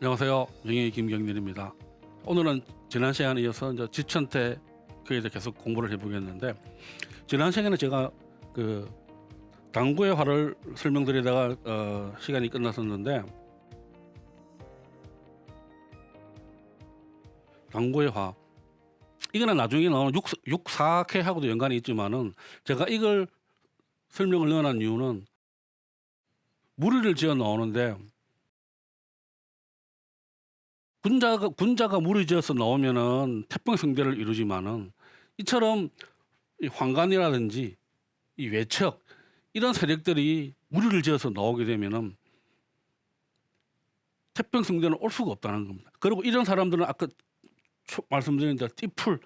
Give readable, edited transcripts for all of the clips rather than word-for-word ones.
안녕하세요. 명예 김경렬입니다. 오늘은 지난 시간에 이어서 이제 지천태 그에 대해 계속 공부를 해보겠는데, 지난 시간에 제가 그 당구의 화를 설명드리다가 시간이 끝났었는데, 당구의 화 이거는 나중에 나오는 육사캐하고도 연관이 있지만은, 제가 이걸 설명을 넣어놓은 이유는 무리를 지어 나오는데, 군자가 무리지어서 나오면은 태평성대를 이루지만은, 이처럼 이 황간이라든지 이 외척 이런 세력들이 무리를 지어서 나오게 되면은 태평성대는 올 수가 없다는 겁니다. 그리고 이런 사람들은 아까 말씀드린 대로 띠풀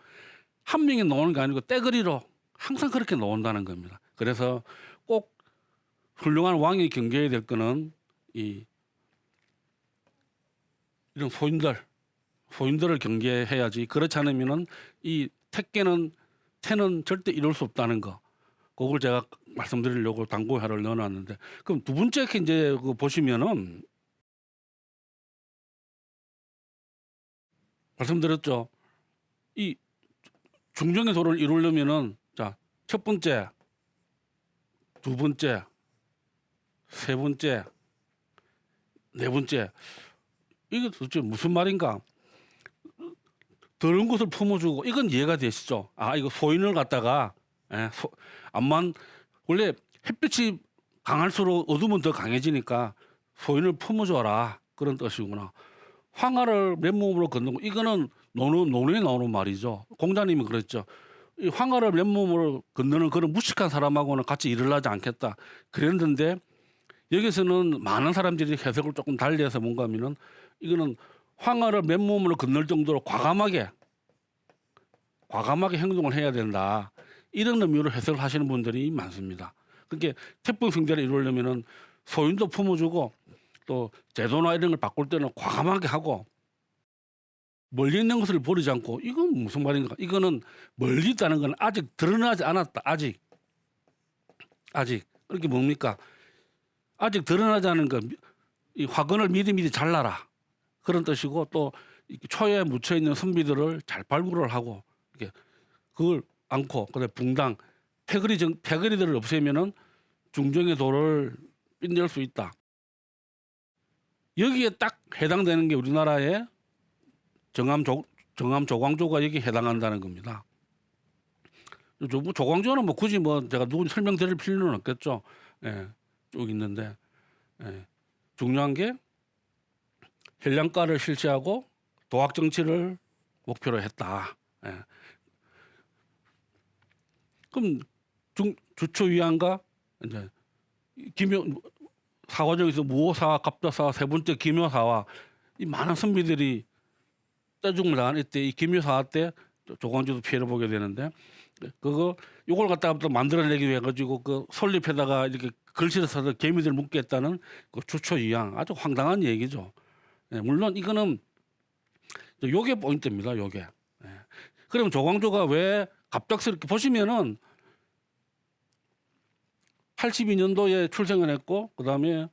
한 명이 나오는 게 아니고 떼거리로 항상 그렇게 나온다는 겁니다. 그래서 꼭 훌륭한 왕이 경계해야 될 거는 이런 소인들을 경계해야지, 그렇지 않으면은 이 태는 절대 이룰 수 없다는 거, 그걸 제가 말씀드리려고 당구화를 넣어놨는데, 그럼 두 번째 이제 그 보시면은 말씀드렸죠. 이 중정의 도를 이루려면은, 자, 첫 번째, 두 번째, 세 번째, 네 번째, 이게 도대체 무슨 말인가? 더러운 것을 품어주고, 이건 이해가 되시죠? 아, 이거 소인을 갖다가, 암만 원래 햇빛이 강할수록 어둠은 더 강해지니까 소인을 품어줘라, 그런 뜻이구나. 황하를 맨몸으로 걷는 거, 이거는 논에 나오는 말이죠. 공자님이 그랬죠. 이 황하를 맨몸으로 건너는 그런 무식한 사람하고는 같이 일을 하지 않겠다, 그랬는데, 여기서는 많은 사람들이 해석을 조금 달리해서 뭔가 하면은, 이거는 황하를 맨몸으로 건널 정도로 과감하게 행동을 해야 된다, 이런 의미로 해석을 하시는 분들이 많습니다. 그러니까 태평성대를 이루려면은 소인도 품어주고, 또 제도나 이런 걸 바꿀 때는 과감하게 하고, 멀리 있는 것을 버리지 않고, 이건 무슨 말인가? 이거는 멀리 있다는 건 아직 드러나지 않았다. 아직 그렇게 뭡니까? 아직 드러나지 않은 거, 이 화근을 미리 잘라라, 그런 뜻이고, 또 초에 묻혀 있는 선비들을 잘 발굴을 하고, 이렇게 그걸 않고, 그다음에 붕당 패거리들을 없애면은 중정의 도를 빗낼 수 있다. 여기에 딱 해당되는 게 우리나라의 정암 조광조가 여기 해당한다는 겁니다. 조광조는 뭐 굳이 제가 누군지 설명드릴 필요는 없겠죠. 예, 쭉 있는데, 중요한 게 혈량가를 실시하고 도학 정치를 목표로 했다. 그럼 주초위안과 이제 사화정에서 무호사와 갑자사와 세 번째 기묘사와 이 많은 선비들이 떼죽음을 당한 이때, 이 기묘사화 때 조광조도 피해를 보게 되는데, 요걸 갖다가 또 만들어내기 위해 가지고 그 솔잎에다가 이렇게 글씨를 써서 개미들 묶겠다는 그 주초위안, 아주 황당한 얘기죠. 물론 이거는 요게 포인트입니다. 요게. 그럼 조광조가 왜 갑작스럽게, 보시면은 82년도에 출생을 했고, 그 다음에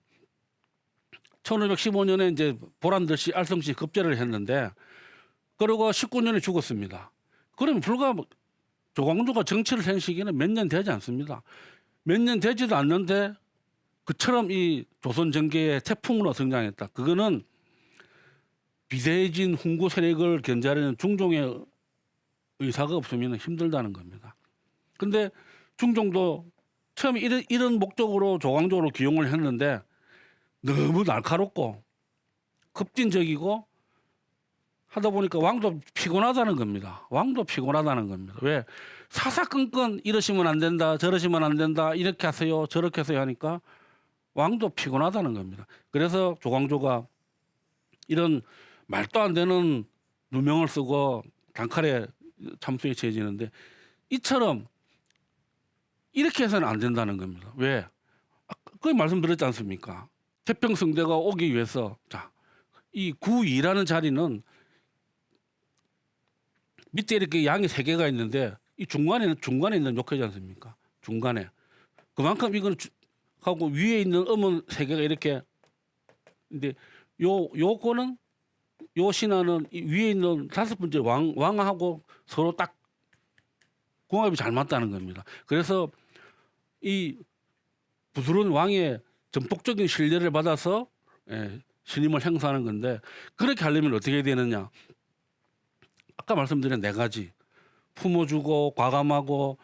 1515년에 이제 보란듯이 알성시 급제를 했는데, 그리고 19년에 죽었습니다. 그러면 불과 조광조가 정치를 한 시기는 몇 년 되지 않습니다. 몇 년 되지도 않는데 그처럼 이 조선 정계의 태풍으로 성장했다. 그거는 비대해진 훈구 세력을 견제하려는 중종의 의사가 없으면 힘들다는 겁니다. 근데 중종도 처음에 이런 목적으로 조광조를 기용을 했는데, 너무 날카롭고 급진적이고 하다 보니까 왕도 피곤하다는 겁니다. 왜? 사사건건 이러시면 안 된다, 저러시면 안 된다, 이렇게 하세요, 저렇게 하세요 하니까 왕도 피곤하다는 겁니다. 그래서 조광조가 이런 말도 안 되는 누명을 쓰고 단칼에 참수에 처해지는데, 이처럼 이렇게 해서는 안 된다는 겁니다. 왜? 그 말씀드렸지 않습니까? 태평성대가 오기 위해서, 자, 이 구이라는 자리는 밑에 이렇게 양이 세 개가 있는데, 이 중간에 있는 욕해지 않습니까? 중간에. 그만큼 이거는 하고 위에 있는 음은 세 개가 이렇게. 근데 요거는 요 신하는 이 위에 있는 다섯 번째 왕하고 서로 딱 궁합이 잘 맞다는 겁니다. 그래서 이 부스러운 왕의 전폭적인 신뢰를 받아서 신임을 행사하는 건데, 그렇게 하려면 어떻게 되느냐? 아까 말씀드린 네 가지: 품어주고 과감하고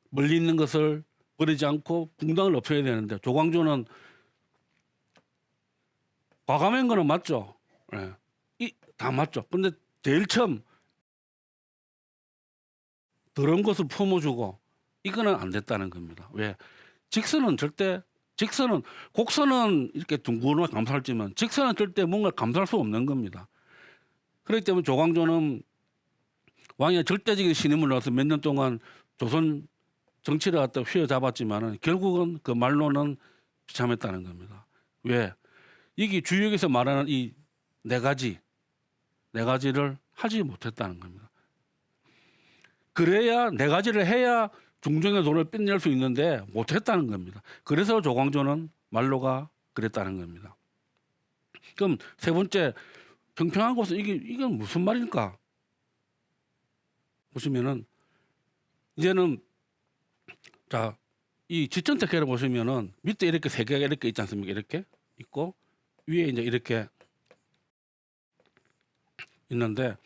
멀리 있는 것을 버리지 않고 붕당을 없애야 되는데, 조광조는 과감한 거는 맞죠. 다 맞죠. 근데 제일 처음 더러운 것을 품어주고 이거는 안 됐다는 겁니다. 왜? 곡선은 이렇게 둥그렇게 감쌀지만 직선은 절대 뭔가를 감쌀 수 없는 겁니다. 그렇기 때문에 조광조는 왕의 절대적인 신임을 넣어서 몇 년 동안 조선 정치를 갖다 휘어잡았지만은 결국은 그 말로는 비참했다는 겁니다. 왜? 이게 주역에서 말하는 이 네 가지를 하지 못했다는 겁니다. 그래야 네 가지를 해야 중종의 돈을 뽐낼 수 있는데 못했다는 겁니다. 그래서 조광조는 말로가 그랬다는 겁니다. 그럼 세 번째, 평평한 곳은 이건 무슨 말일까? 보시면은 이제는 자, 이 지천택해를 보시면은 밑에 이렇게 세 개가 이렇게 있지 않습니까? 이렇게 있고 위에 이제 이렇게 있는데,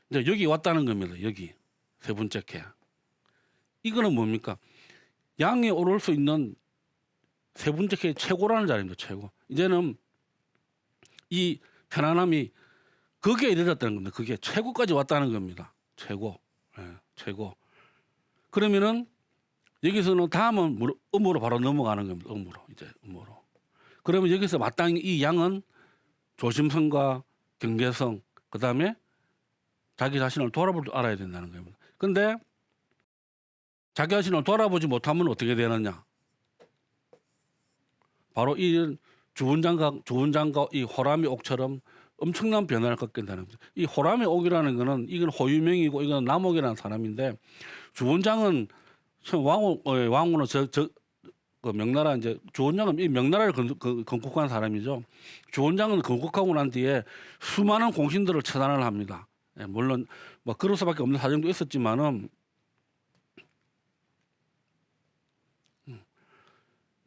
이제 여기 왔다는 겁니다. 여기 세 번째 캐. 이거는 뭡니까? 양이 오를 수 있는 세 번째 캐 최고라는 자리입니다. 최고. 이제는 이 편안함이 거기에 이르렀다는 겁니다. 그게 최고까지 왔다는 겁니다. 최고. 최고. 그러면은 여기서는 다음은 음으로 바로 넘어가는 겁니다. 음으로. 그러면 여기서 마땅히 이 양은 조심성과 경계성, 그 다음에 자기 자신을 돌아볼 줄 알아야 된다는 겁니다. 근데 자기 자신을 돌아보지 못하면 어떻게 되느냐? 바로 이 주원장과 이 호람의 옥처럼 엄청난 변화를 겪게 되는 거죠. 이 호람의 옥이라는 거는 이건 호유명이고 이건 남옥이라는 사람인데, 주원장은 왕후는 그 명나라 이제 주원장은 이 명나라를 건국한 사람이죠. 주원장은 건국하고 난 뒤에 수많은 공신들을 처단을 합니다. 물론 뭐 그럴 수밖에 없는 사정도 있었지만은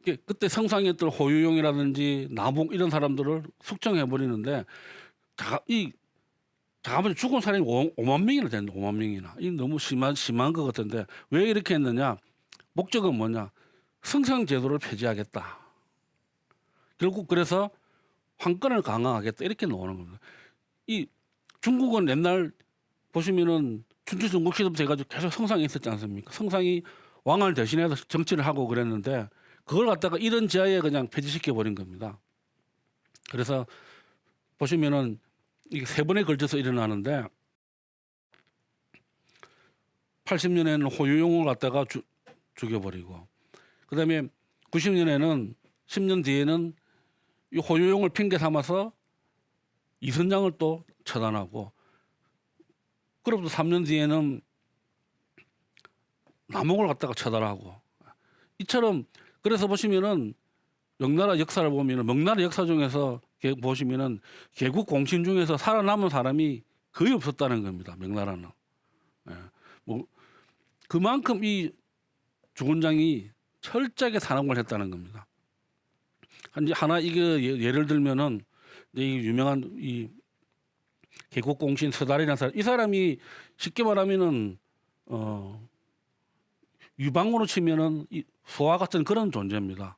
그때 성상이었던 호유용이라든지 남옥 이런 사람들을 숙청해 버리는데, 잠깐만 죽은 사람이 5만 명이나 됐는데 5만 명이나 이 너무 심한 것 같은데 왜 이렇게 했느냐? 목적은 뭐냐? 성상 제도를 폐지하겠다. 결국 그래서 황권을 강화하겠다 이렇게 나오는 겁니다. 이 중국은 옛날 보시면은 춘추전국 시대부터 해가지고 계속 성상이 있었지 않습니까? 성상이 왕을 대신해서 정치를 하고 그랬는데 그걸 갖다가 이런 지하에 그냥 폐지시켜 버린 겁니다. 그래서 보시면은 이게 세 번에 걸쳐서 일어나는데 80년에는 호유용을 갖다가 죽여버리고, 그다음에 90년에는 10년 뒤에는 이 호유용을 핑계 삼아서 이선장을 또 처단하고, 그로부터 3년 뒤에는 남옥을 갖다가 처단하고, 이처럼 그래서 보시면은 명나라 역사를 보면은 명나라 역사 중에서 보시면은 개국 공신 중에서 살아남은 사람이 거의 없었다는 겁니다. 명나라는. 뭐 그만큼 이 주군장이 철저하게 산업을 했다는 겁니다. 하나 이게 예를 들면은 이 유명한 이 개국 공신 서달이라는 사람, 이 사람이 쉽게 말하면은 유방으로 치면은 소와 같은 그런 존재입니다.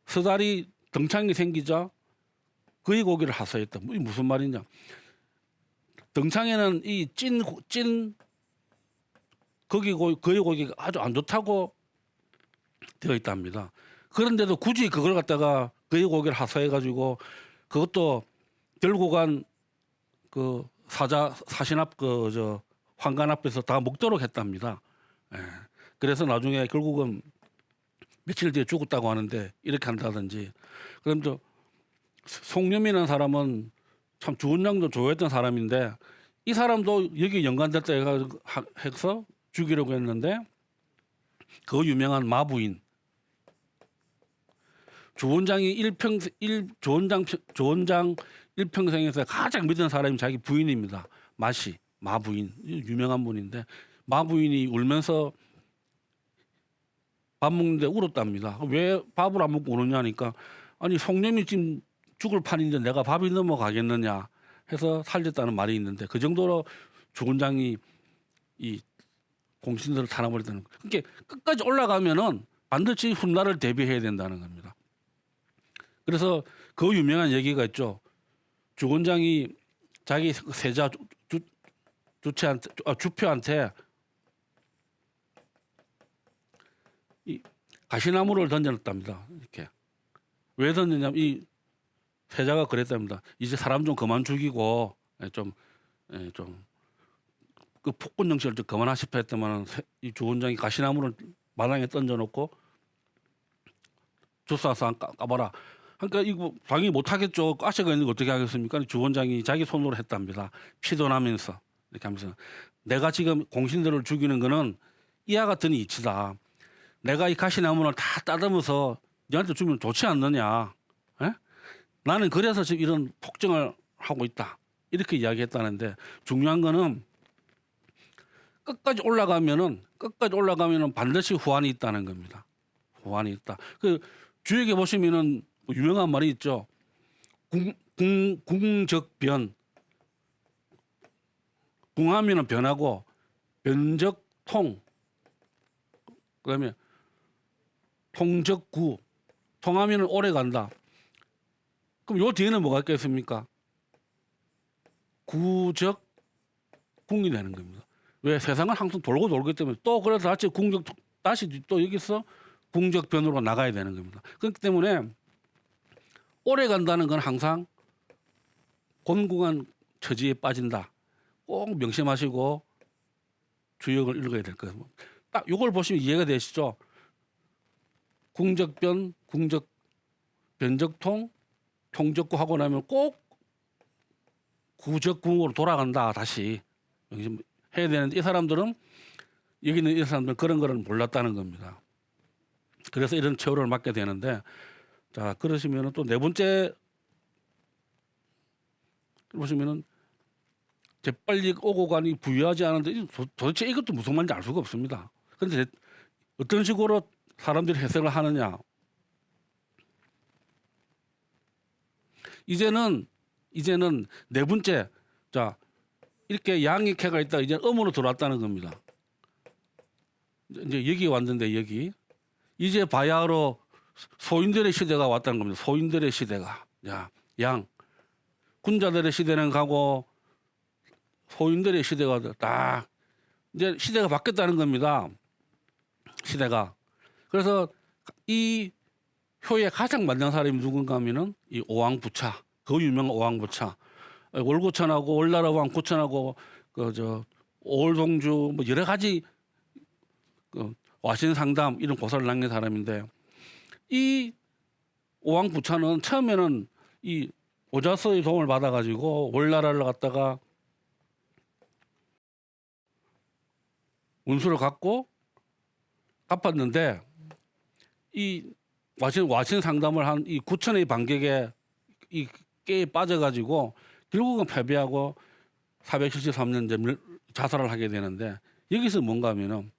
서달이 덩창이 생기자 거의 고기를 하사했다. 무슨 말이냐? 덩창에는 이 찐 거의 고기가 아주 안 좋다고 되어 있답니다. 그런데도 굳이 그걸 갖다가 거의 고기를 하사해가지고 그것도 들고 간 그 사신 앞 황관 앞에서 다 먹도록 했답니다. 그래서 나중에 결국은 며칠 뒤에 죽었다고 하는데 이렇게 한다든지. 그럼 또 송념이라는 사람은 참 주원장도 좋아했던 사람인데 이 사람도 여기 연관됐다 해서 죽이려고 했는데 그 유명한 마부인 주원장이 주원장 일평생에서 가장 믿은 사람이 자기 부인입니다. 마부인 유명한 분인데 마부인이 울면서 밥 먹는데 울었답니다. 왜 밥을 안 먹고 우느냐니까 아니 송년이 지금 죽을 판인데 내가 밥이 넘어가겠느냐 해서 살렸다는 말이 있는데 그 정도로 주원장이 이 공신들을 탄압버렸다는 거예요. 그러니까 끝까지 올라가면은 반드시 훗날을 대비해야 된다는 겁니다. 그래서 그 유명한 얘기가 있죠. 주원장이 자기 세자 주표한테 이 가시나무를 던져놨답니다. 이렇게 왜 던졌냐면 이 세자가 그랬답니다. 이제 사람 좀 그만 죽이고 좀 그 폭군 정치를 좀 그만하시오 했더만 이 주원장이 가시나무를 마당에 던져놓고 주사서 까봐라. 그러니까 이거 방해 못하겠죠. 가시가 있는 거 어떻게 하겠습니까? 주원장이 자기 손으로 했답니다. 피도 나면서 이렇게 하면서 내가 지금 공신들을 죽이는 거는 이와 같은 이치다. 내가 이 가시나무를 다 따듬어서 너한테 주면 좋지 않느냐. 에? 나는 그래서 지금 이런 폭정을 하고 있다. 이렇게 이야기했다는데 중요한 거는 끝까지 올라가면은 반드시 후환이 있다는 겁니다. 후환이 있다. 그 주역에 보시면은 유명한 말이 있죠. 궁적변. 궁하면은 변하고 변적통. 그다음에 통적구. 통하면은 오래 간다. 그럼 요 뒤에는 뭐가 있겠습니까? 구적궁이 되는 겁니다. 왜 세상은 항상 돌기 때문에 또 그래서 다시 또 여기서 궁적변으로 나가야 되는 겁니다. 그렇기 때문에 오래 간다는 건 항상 곤궁한 처지에 빠진다. 꼭 명심하시고 주역을 읽어야 될 거예요. 딱 이걸 보시면 이해가 되시죠? 궁적변, 변적통, 통적구 하고 나면 꼭 구적궁으로 돌아간다. 다시 해야 되는데 이 사람들은 여기 있는 이 사람들은 그런 거를 몰랐다는 겁니다. 그래서 이런 처우를 맞게 되는데 자 그러시면은 또 네 번째 보시면은 재빨리 오고 가니 부유하지 않은데 도대체 이것도 무슨 말인지 알 수가 없습니다. 그런데 어떤 식으로 사람들이 해석을 하느냐? 이제는 네 번째 자 이렇게 양익회가 있다 이제 음으로 들어왔다는 겁니다. 이제 여기 왔는데 여기 이제 바야흐로 소인들의 시대가 왔다는 겁니다. 소인들의 시대가 양 군자들의 시대는 가고 소인들의 시대가 딱 이제 시대가 바뀌었다는 겁니다. 시대가 그래서 이 효에 가장 맞는 사람이 누군가 하면은 이 오왕부차 그 유명한 오왕부차 월고천하고 월나라 왕 고천하고 오월동주 뭐 여러 가지 와신상담 이런 고사를 남긴 사람인데 이 오왕부차는 처음에는 이 오자서의 도움을 받아가지고 월나라를 갖다가 운수를 갖고 갚았는데 이 와신 상담을 한 이 9천의 반격에 이 깨에 빠져가지고 결국은 패배하고 473년 자살을 하게 되는데 여기서 뭔가 하면은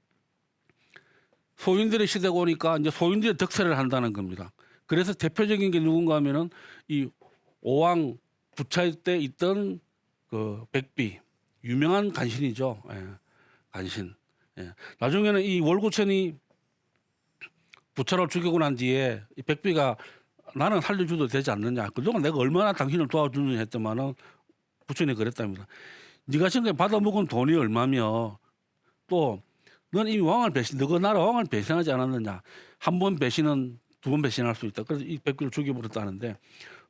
소인들의 시대가 오니까 이제 소인들의 덕세를 한다는 겁니다. 그래서 대표적인 게 누군가 하면은 이 오왕 부차 때 있던 그 백비 유명한 간신이죠. 예, 간신. 예. 나중에는 이 월고천이 부차를 죽이고 난 뒤에 이 백비가 나는 살려줘도 되지 않느냐. 그동안 내가 얼마나 당신을 도와주느냐 했더만은 부처님이 그랬답니다. 네가 지금 받아먹은 돈이 얼마며 또 넌 이미 왕을 너가 나라 왕을 배신하지 않았느냐. 한 번 배신은 두 번 배신할 수 있다. 그래서 이 백비를 죽여버렸다는데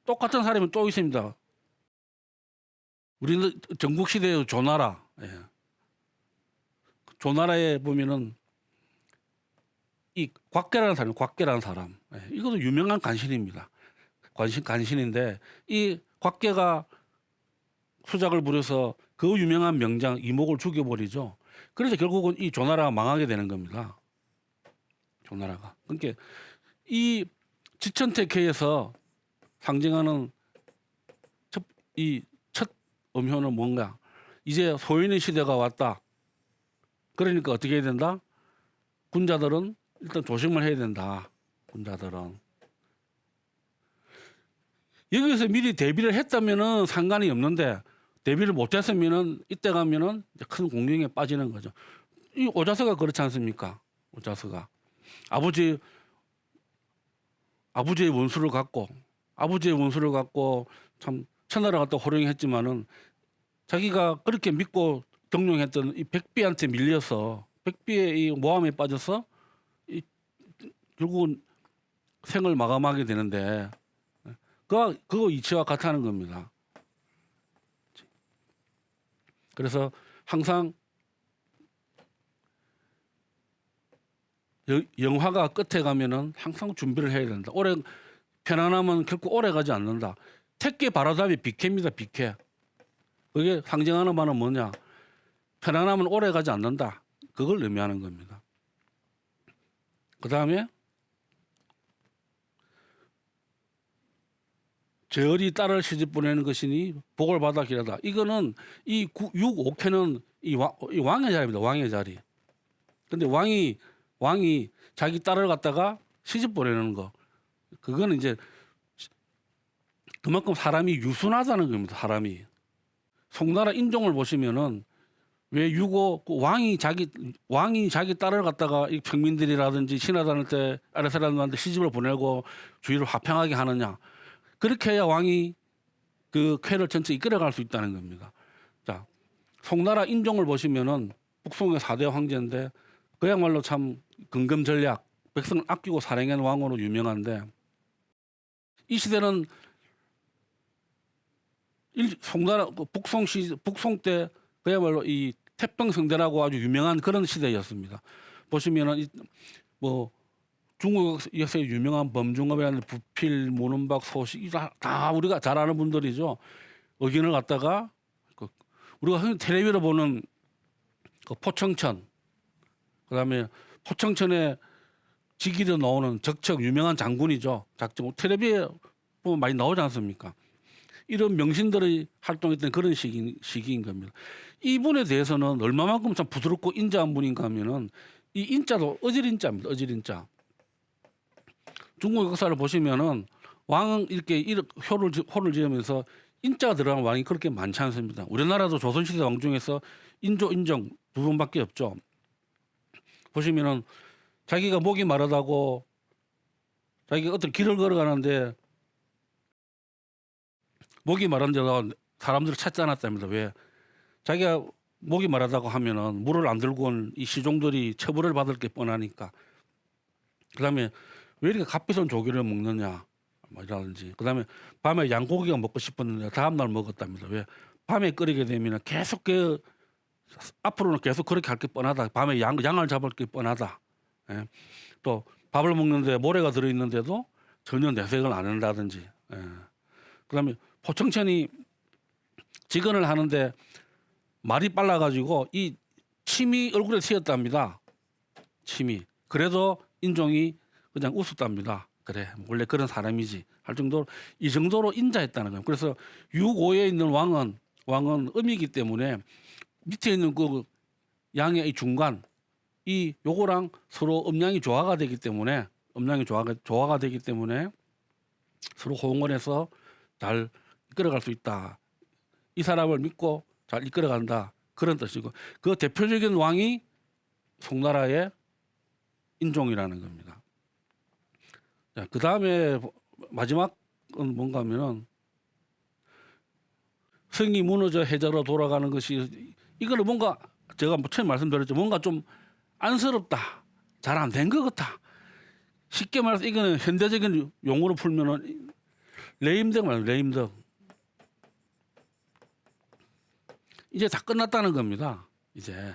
똑같은 사람이 또 있습니다. 우리는 전국시대의 조나라. 예. 조나라에 보면은 이 곽계라는 사람. 예. 이것도 유명한 간신입니다. 간신인데 이 곽계가 수작을 부려서 그 유명한 명장 이목을 죽여버리죠. 그래서 결국은 이 조나라가 망하게 되는 겁니다. 조나라가. 그러니까 이 지천택해에서 상징하는 이 첫 음효는 뭔가? 이제 소인의 시대가 왔다. 그러니까 어떻게 해야 된다? 군자들은 일단 조심을 해야 된다. 군자들은. 여기서 미리 대비를 했다면은 상관이 없는데 대비를 못했으면은 이때 가면은 이제 큰 공경에 빠지는 거죠. 이 오자서가 그렇지 않습니까? 오자서가 아버지의 원수를 갖고 참 천하를 갖다 호령했지만은 자기가 그렇게 믿고 등용했던 이 백비한테 밀려서 백비의 이 모함에 빠져서 결국은 생을 마감하게 되는데 그거 이치와 같다는 겁니다. 그래서 항상 영화가 끝에 가면은 항상 준비를 해야 된다. 오래 편안하면 결코 오래 가지 않는다. 택계 바라잡이 비케입니다. 비케. 그게 상징하는 바는 뭐냐? 편안하면 오래 가지 않는다. 그걸 의미하는 겁니다. 그 다음에 저리 딸을 시집 보내는 것이니 복을 받아 기라다. 이거는 이 6옥회는 이 왕의 자리입니다. 왕의 자리. 근데 왕이 자기 딸을 갖다가 시집 보내는 거. 그거는 이제 그만큼 사람이 유순하다는 겁니다. 사람이. 송나라 인종을 보시면은 왜 유고 왕이 자기 딸을 갖다가 이 평민들이라든지 신하 다닐 때 아래 사람들한테 시집을 보내고 주위를 화평하게 하느냐. 그렇게 해야 왕이 그 쾌를 전체 이끌어갈 수 있다는 겁니다. 자, 송나라 인종을 보시면은 북송의 4대 황제인데 그야말로 참 근검전략, 백성을 아끼고 사랑하는 왕으로 유명한데 이 시대는 송나라 북송 때 그야말로 이 태평성대라고 아주 유명한 그런 시대였습니다. 보시면은 뭐 중국에서 유명한 범중업이라는 부필, 문은박, 소식 다 우리가 잘 아는 분들이죠. 의견을 갖다가 우리가 흔히 텔레비로 보는 그 포청천, 그다음에 포청천에 직위로 나오는 적척 유명한 장군이죠. 텔레비에 보면 많이 나오지 않습니까? 이런 명신들의 활동했던 그런 시기인 겁니다. 이분에 대해서는 얼마만큼 참 부드럽고 인자한 분인가 하면은 이 인자도 어질인자입니다. 어질인자. 중국 역사를 보시면은 왕은 이렇게 호를 지으면서 인자가 들어간 왕이 그렇게 많지 않습니다. 우리나라도 조선시대 왕 중에서 인조, 인정 두 분밖에 없죠. 보시면은 자기가 목이 마르다고 자기가 어떤 길을 걸어가는데 목이 마른데도 사람들을 찾지 않았답니다. 왜? 자기가 목이 마르다고 하면은 물을 안 들고 온 이 시종들이 처벌을 받을 게 뻔하니까. 그다음에 왜 이렇게 값비싼 조개를 먹느냐, 뭐라든지. 그다음에 밤에 양고기가 먹고 싶었는데 다음 날 먹었답니다. 왜? 밤에 끓이게 되면 계속 앞으로는 계속 그렇게 할 게 뻔하다. 밤에 양을 잡을 게 뻔하다. 예. 또 밥을 먹는데 모래가 들어 있는데도 전혀 내색을 안 한다든지. 예. 그다음에 포청천이 직언을 하는데 말이 빨라가지고 이 침이 얼굴에 튀었답니다. 침이. 그래도 인종이 그냥 웃었답니다. 그래 원래 그런 사람이지 할 정도로 이 정도로 인자했다는 거예요. 그래서 6호에 있는 왕은 음이기 때문에 밑에 있는 그 양의 이 중간 이 요거랑 서로 음양이 조화가 되기 때문에 조화가 되기 때문에 서로 호응을 해서 잘 이끌어갈 수 있다. 이 사람을 믿고 잘 이끌어간다. 그런 뜻이고 그 대표적인 왕이 송나라의 인종이라는 겁니다. 그 다음에 마지막은 뭔가 하면은 성이 무너져 해자로 돌아가는 것이 이거는 뭔가 제가 처음 말씀드렸죠. 뭔가 좀 안쓰럽다. 잘 안 된 것 같다. 쉽게 말해서 이거는 현대적인 용어로 풀면은 레임덕 말이에요. 레임덕. 이제 다 끝났다는 겁니다. 이제.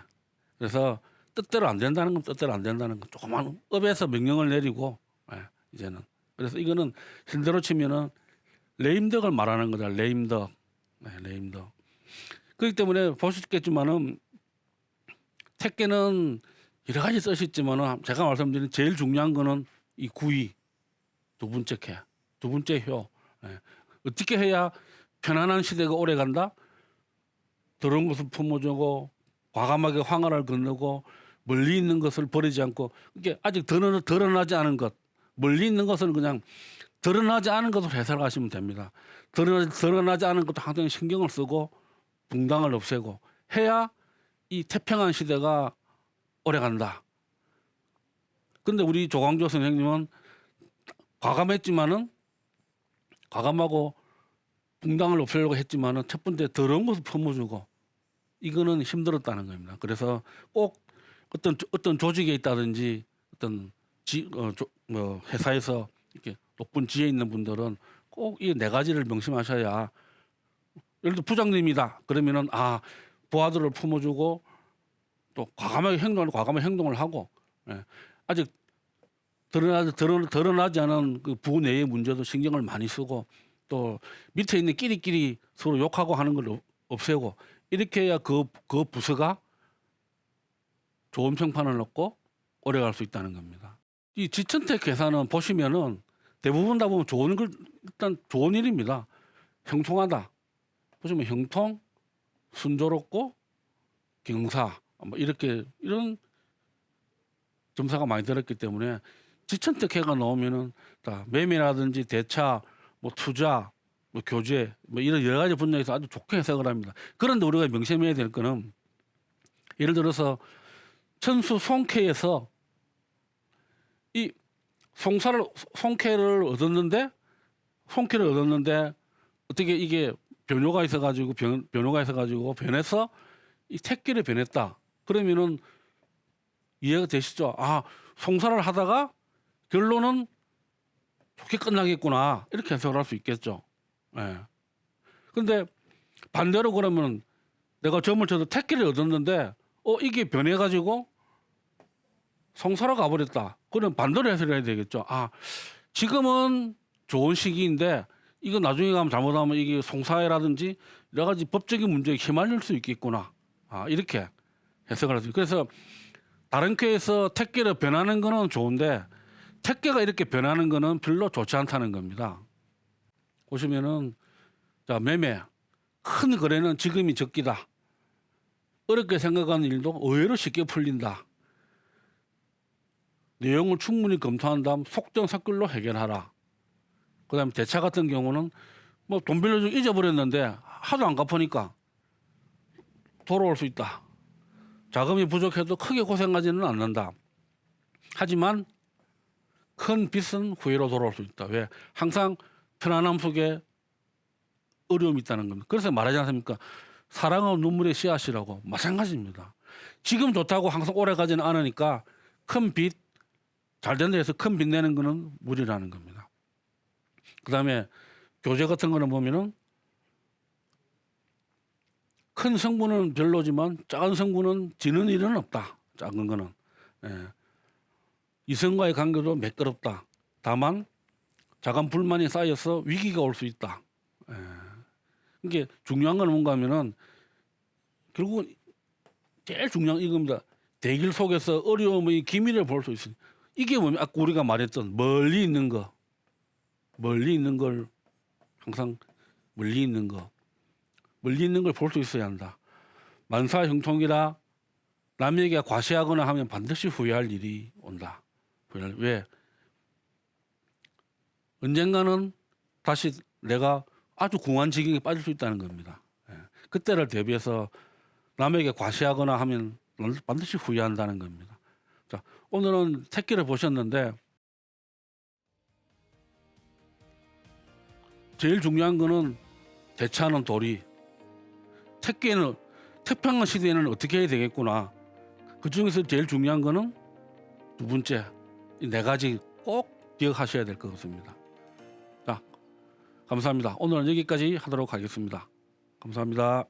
그래서 뜻대로 안 된다는 건 뜻대로 안 된다는 건 조그만 업에서 명령을 내리고 이제는. 그래서 이거는 현대로 치면은 레임덕을 말하는 거다. 레임덕. 레임덕. 그렇기 때문에 보셨겠지만은 택계는 여러 가지 뜻이 있지만은 제가 말씀드린 제일 중요한 거는 이 구위. 두 번째 효. 예. 어떻게 해야 편안한 시대가 오래 간다? 더러운 것을 품어주고 과감하게 황하를 건너고 멀리 있는 것을 버리지 않고 이게 아직 드러나지 않은 것, 멀리 있는 것은 그냥 드러나지 않은 것으로 해석하시면 됩니다. 드러나지 않은 것도 항상 신경을 쓰고 붕당을 없애고 해야 이 태평한 시대가 오래 간다. 근데 우리 조광조 선생님은 과감하고 붕당을 없애려고 했지만은 첫 번째 더러운 것을 품어주고 이거는 힘들었다는 겁니다. 그래서 꼭 어떤 조직에 있다든지 어떤 회사에서 이렇게 높은 지위에 있는 분들은 꼭 이 네 가지를 명심하셔야 예를 들어 부장님이다 그러면은 부하들을 품어주고 또 과감하게 행동을 하고 예. 아직 드러나지 않은 그 부 내의 문제도 신경을 많이 쓰고 또 밑에 있는 끼리끼리 서로 욕하고 하는 걸 없애고 이렇게 해야 그 부서가 좋은 평판을 얻고 오래 갈 수 있다는 겁니다. 이 지천택 회사는 보시면은 대부분 다 보면 일단 좋은 일입니다. 형통하다. 보시면 형통, 순조롭고 경사 뭐 이런 점사가 많이 들었기 때문에 지천택 회가 나오면은 다 매매라든지 대차, 뭐 투자, 뭐 교제, 뭐 이런 여러 가지 분야에서 아주 좋게 해석을 합니다. 그런데 우리가 명심해야 될 거는 예를 들어서 천수 송케에서 이 송케를 얻었는데 어떻게 이게 변효가 있어가지고 변해서 이 택기를 변했다. 그러면은 이해가 되시죠? 송사를 하다가 결론은 좋게 끝나겠구나 이렇게 해석을 할 수 있겠죠. 예. 근데 반대로 그러면 내가 점을 쳐서 택기를 얻었는데 이게 변해가지고 송사로 가버렸다. 그럼 반대로 해석을 해야 되겠죠. 지금은 좋은 시기인데 이거 나중에 가면 잘못하면 이게 송사회라든지 여러 가지 법적인 문제에 휘말릴 수 있겠구나. 이렇게 해석을 하죠. 그래서 다른 쾌에서 택계를 변하는 거는 좋은데 택계가 이렇게 변하는 거는 별로 좋지 않다는 겁니다. 보시면은 자 매매 큰 거래는 지금이 적기다. 어렵게 생각하는 일도 의외로 쉽게 풀린다. 내용을 충분히 검토한 다음 속전속결로 해결하라. 그다음에 대차 같은 경우는 뭐 돈 빌려주고 잊어버렸는데 하도 안 갚으니까 돌아올 수 있다. 자금이 부족해도 크게 고생하지는 않는다. 하지만 큰 빚은 후회로 돌아올 수 있다. 왜? 항상 편안함 속에 어려움이 있다는 겁니다. 그래서 말하지 않습니까? 사랑은 눈물의 씨앗이라고. 마찬가지입니다. 지금 좋다고 항상 오래 가지는 않으니까 큰 빚, 잘 된다 해서 큰 빚 내는 거는 무리라는 겁니다. 그다음에 교재 같은 거는 보면은 큰 성분은 별로지만 작은 성분은 지는 일은 없다. 작은 거는. 이성과의 관계도 매끄럽다. 다만 작은 불만이 쌓여서 위기가 올 수 있다. 이게 중요한 건 뭔가 하면은 결국은 제일 중요한 이겁니다. 대길 속에서 어려움의 기미를 볼 수 있어요. 이게 뭐냐면 아까 우리가 말했던 멀리 있는 걸 항상 멀리 있는 걸 볼 수 있어야 한다. 만사 형통이라 남에게 과시하거나 하면 반드시 후회할 일이 온다. 왜? 언젠가는 다시 내가 아주 궁한 지경에 빠질 수 있다는 겁니다. 그때를 대비해서 남에게 과시하거나 하면 반드시 후회한다는 겁니다. 자, 오늘은 택기를 보셨는데 제일 중요한 거는 대차는 도리, 택기는 태평한 시대에는 어떻게 해야 되겠구나. 그 중에서 제일 중요한 거는 두 번째, 이 네 가지 꼭 기억하셔야 될 것 같습니다. 자, 감사합니다. 오늘은 여기까지 하도록 하겠습니다. 감사합니다.